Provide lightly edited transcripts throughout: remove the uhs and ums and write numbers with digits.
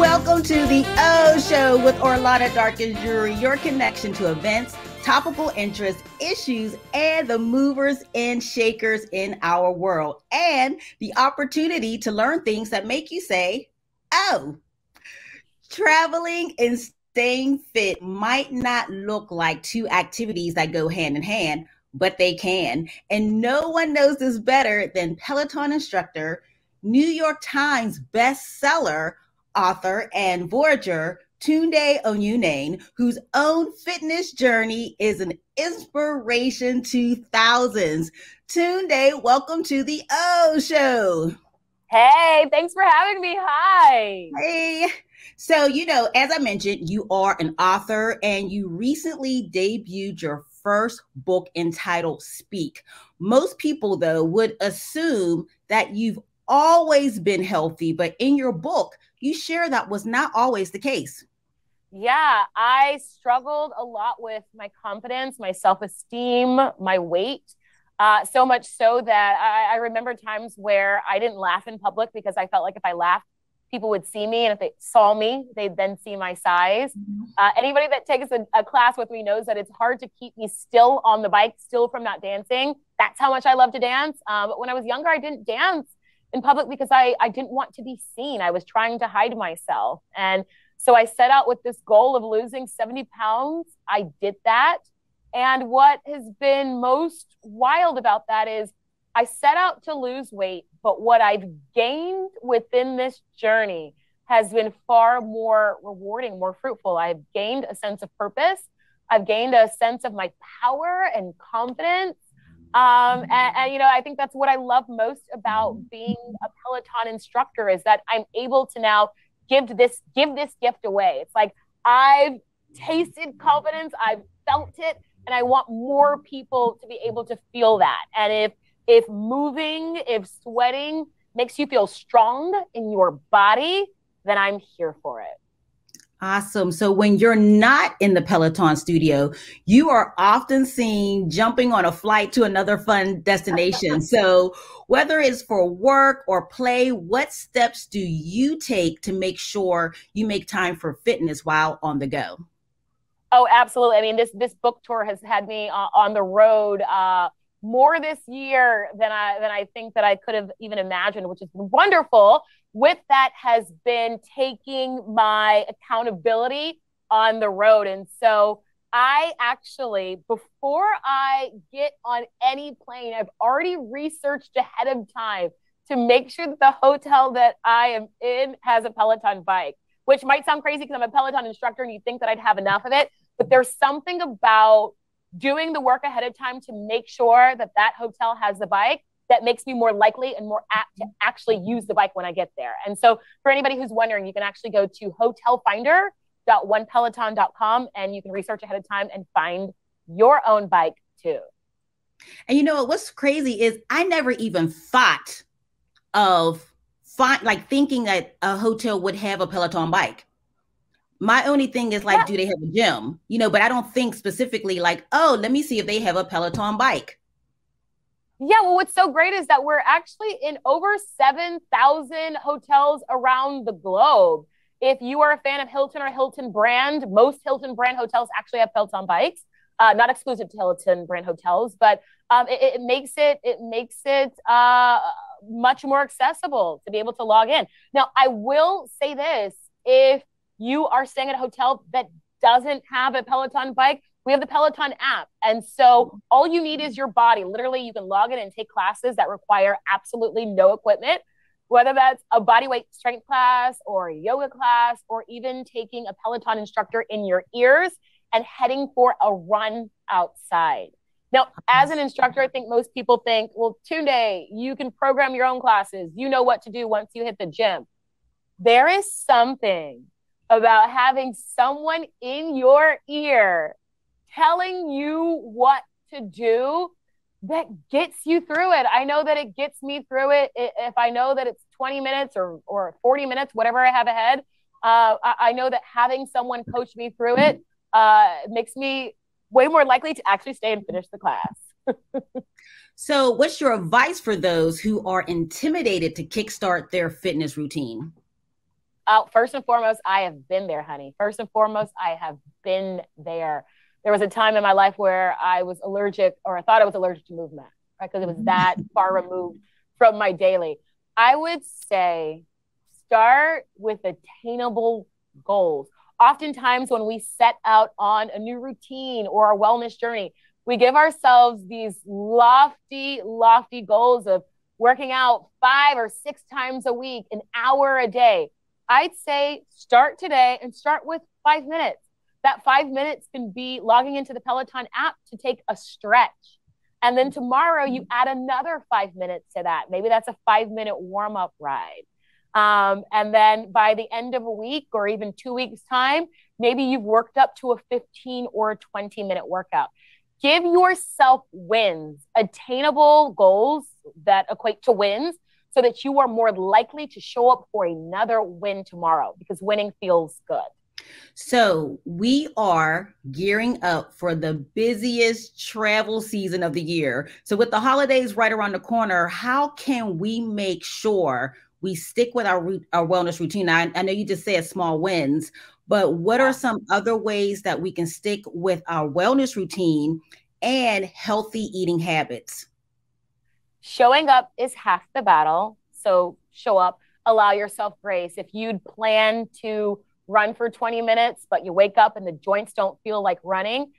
Welcome to the O Show with Orlana Darkins Drewery, your connection to events, topical interests, issues, and the movers and shakers in our world, and the opportunity to learn things that make you say, oh. Traveling and staying fit might not look like two activities that go hand in hand, but they can. And no one knows this better than Peloton instructor, New York Times bestseller, author and voyager Tunde Oyeneyin, whose own fitness journey is an inspiration to thousands. Tunde, welcome to the O Show. Hey, thanks for having me. Hi. Hey. So, as I mentioned, you are an author and you recently debuted your first book entitled Speak. Most people, though, would assume that you've always been healthy, but in your book, you share that was not always the case. Yeah, I struggled a lot with my confidence, my self-esteem, my weight, so much so that I remember times where I didn't laugh in public because I felt like if I laughed, people would see me. And if they saw me, they'd then see my size. Anybody that takes a class with me knows that it's hard to keep me still on the bike, still from not dancing. That's how much I love to dance. But when I was younger, I didn't dance in public because I didn't want to be seen. I was trying to hide myself. And so I set out with this goal of losing 70 pounds. I did that. And what has been most wild about that is I set out to lose weight, but what I've gained within this journey has been far more rewarding, more fruitful. I've gained a sense of purpose. I've gained a sense of my power and confidence. And I think that's what I love most about being a Peloton instructor is that I'm able to now give this gift away. It's like I've tasted confidence, I've felt it, and I want more people to be able to feel that. And if moving, if sweating makes you feel strong in your body, then I'm here for it. Awesome. So when you're not in the Peloton studio, you are often seen jumping on a flight to another fun destination. So whether it's for work or play, what steps do you take to make sure you make time for fitness while on the go? Oh, absolutely. I mean, this book tour has had me on the road more this year than I think that I could have even imagined, which has been wonderful. With that has been taking my accountability on the road. And so I actually, before I get on any plane, I've already researched ahead of time to make sure that the hotel that I am in has a Peloton bike, which might sound crazy because I'm a Peloton instructor and you think that I'd have enough of it. But there's something about doing the work ahead of time to make sure that that hotel has the bike that makes me more likely and more apt to actually use the bike when I get there. And so for anybody who's wondering, you can actually go to hotelfinder.onepeloton.com and you can research ahead of time and find your own bike too. And what's crazy is I never even thought of thinking that a hotel would have a Peloton bike. My only thing is do they have a gym? But I don't think specifically let me see if they have a Peloton bike. Yeah, well, what's so great is that we're actually in over 7,000 hotels around the globe. If you are a fan of Hilton or Hilton brand, most Hilton brand hotels actually have Peloton bikes, not exclusive to Hilton brand hotels, but it makes it much more accessible to be able to log in. Now, I will say this, if you are staying at a hotel that doesn't have a Peloton bike, we have the Peloton app. And so all you need is your body. Literally, you can log in and take classes that require absolutely no equipment, whether that's a bodyweight strength class or a yoga class, or even taking a Peloton instructor in your ears and heading for a run outside. Now, as an instructor, I think most people think, well, Tunde, you can program your own classes. You know what to do once you hit the gym. There is something about having someone in your ear telling you what to do that gets you through it. I know that it gets me through it. If I know that it's 20 minutes or 40 minutes, whatever I have ahead, I know that having someone coach me through it makes me way more likely to actually stay and finish the class. So what's your advice for those who are intimidated to kickstart their fitness routine? First and foremost, I have been there, honey. First and foremost, I have been there. There was a time in my life where I was allergic, or I thought I was allergic to movement, right? Because it was that far removed from my daily. I would say start with attainable goals. Oftentimes when we set out on a new routine or a wellness journey, we give ourselves these lofty, lofty goals of working out 5 or 6 times a week, an hour a day. I'd say start today and start with 5 minutes. That 5 minutes can be logging into the Peloton app to take a stretch. And then tomorrow you add another 5 minutes to that. Maybe that's a 5-minute warm-up ride. And then by the end of a week or even 2 weeks time, maybe you've worked up to a 15 or 20-minute workout. Give yourself wins, attainable goals that equate to wins, so that you are more likely to show up for another win tomorrow, because winning feels good. So we are gearing up for the busiest travel season of the year. So with the holidays right around the corner, how can we make sure we stick with our wellness routine? I know you just said small wins, but what are some other ways that we can stick with our wellness routine and healthy eating habits? Showing up is half the battle. So show up, allow yourself grace. If you'd plan to run for 20 minutes, but you wake up and the joints don't feel like running,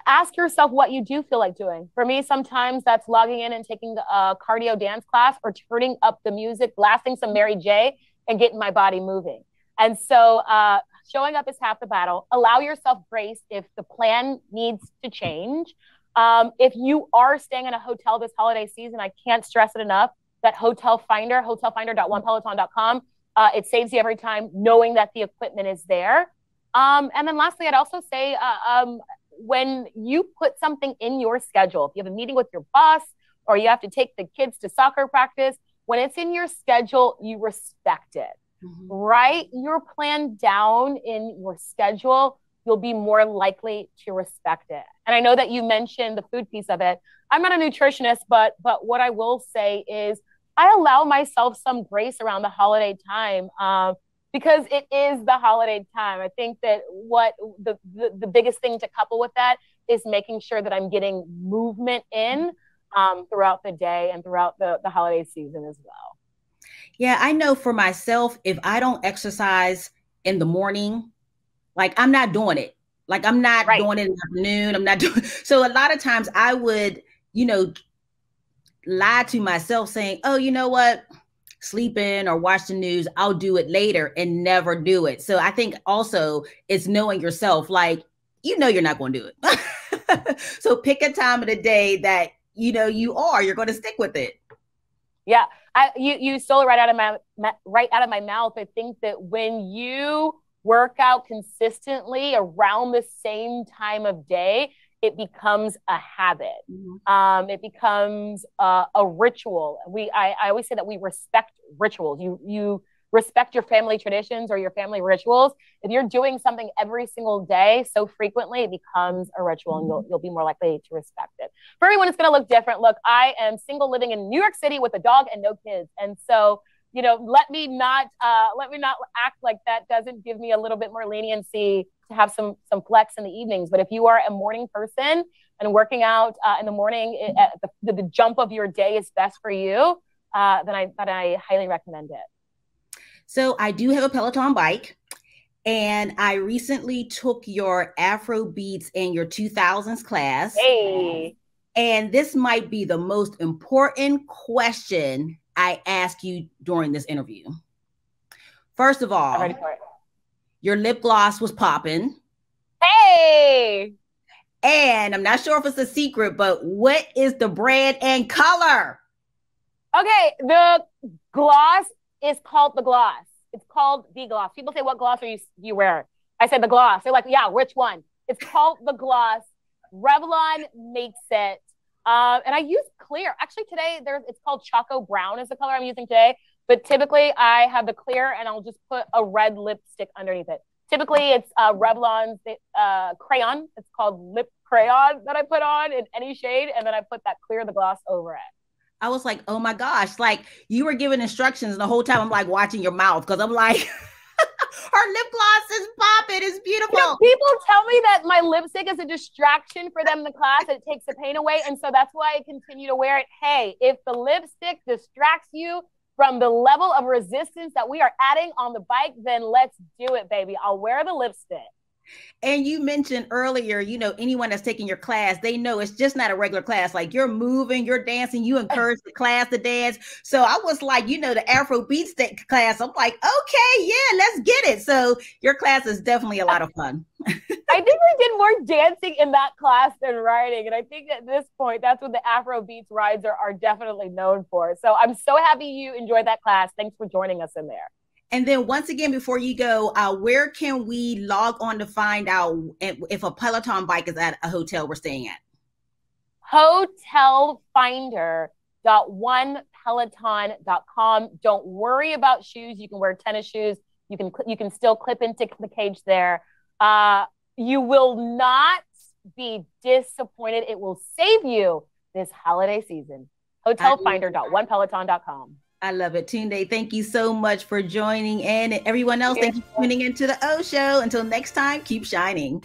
ask yourself what you do feel like doing. For me, sometimes that's logging in and taking a cardio dance class, or turning up the music, blasting some Mary J, and getting my body moving. And so showing up is half the battle. Allow yourself grace if the plan needs to change. If you are staying in a hotel this holiday season, I can't stress it enough, that Hotel Finder, hotelfinder.onepeloton.com, it saves you every time knowing that the equipment is there. And then lastly, I'd also say when you put something in your schedule, if you have a meeting with your boss or you have to take the kids to soccer practice, when it's in your schedule, you respect it. Mm-hmm. Write your plan down in your schedule. You'll be more likely to respect it. And I know that you mentioned the food piece of it. I'm not a nutritionist, but what I will say is I allow myself some grace around the holiday time, because it is the holiday time. I think that what the biggest thing to couple with that is making sure that I'm getting movement in throughout the day and throughout the holiday season as well. Yeah, I know for myself, if I don't exercise in the morning, like I'm not doing it. Like I'm not doing it in the afternoon. I'm not doing. So a lot of times I would, lie to myself saying, oh, you know what? Sleep in or watch the news. I'll do it later, and never do it. So I think also it's knowing yourself, like, you're not going to do it. So pick a time of the day that, you're going to stick with it. Yeah. You stole it right out of my mouth. I think that when you work out consistently around the same time of day, it becomes a habit. Mm-hmm. It becomes a ritual. I always say that we respect rituals. You respect your family traditions or your family rituals. If you're doing something every single day so frequently, it becomes a ritual, and you'll be more likely to respect it. For everyone, it's going to look different. Look, I am single, living in New York City with a dog and no kids, and so let me not act like that doesn't give me a little bit more leniency to have some flex in the evenings. But if you are a morning person and working out in the morning at the jump of your day is best for you, then I highly recommend it. So I do have a Peloton bike, and I recently took your Afro beats and your 2000s class. Hey. And this might be the most important question I ask you during this interview. First of all, I'm ready for it. Your lip gloss was popping. Hey! And I'm not sure if it's a secret, but what is the brand and color? Okay, the gloss is called the gloss. It's called the gloss. People say, what gloss are you wearing? I said the gloss. They're like, yeah, which one? It's called the gloss. Revlon makes it. And I use clear. Actually, today it's called Choco Brown is the color I'm using today. But typically I have the clear, and I'll just put a red lipstick underneath it. Typically it's Revlon's crayon. It's called lip crayon that I put on in any shade. And then I put that clear, the gloss over it. I was like, oh my gosh, like you were giving instructions, and the whole time I'm like watching your mouth, because I'm like, Her lip gloss is popping. It's beautiful. You know, people tell me that my lipstick is a distraction for them in the class. It takes the pain away. And so that's why I continue to wear it. Hey, if the lipstick distracts you from the level of resistance that we are adding on the bike, then let's do it, baby. I'll wear the lipstick. And you mentioned earlier, you know, anyone that's taking your class, they know it's just not a regular class. Like you're moving, you're dancing, you encourage the class to dance. So I was like, you know, the Afro beats class. I'm like, okay, yeah, let's get it. So your class is definitely a lot of fun. I think we did more dancing in that class than riding. And I think at this point, that's what the Afro beats rides are definitely known for. So I'm so happy you enjoyed that class. Thanks for joining us in there. And then once again, before you go, where can we log on to find out if a Peloton bike is at a hotel we're staying at? Hotelfinder.onepeloton.com. Don't worry about shoes. You can wear tennis shoes. You can still clip into the cage there. You will not be disappointed. It will save you this holiday season. Hotelfinder.onepeloton.com. I love it. Tunde, thank you so much for joining in. And everyone else, thank you for tuning into the O Show. Until next time, keep shining.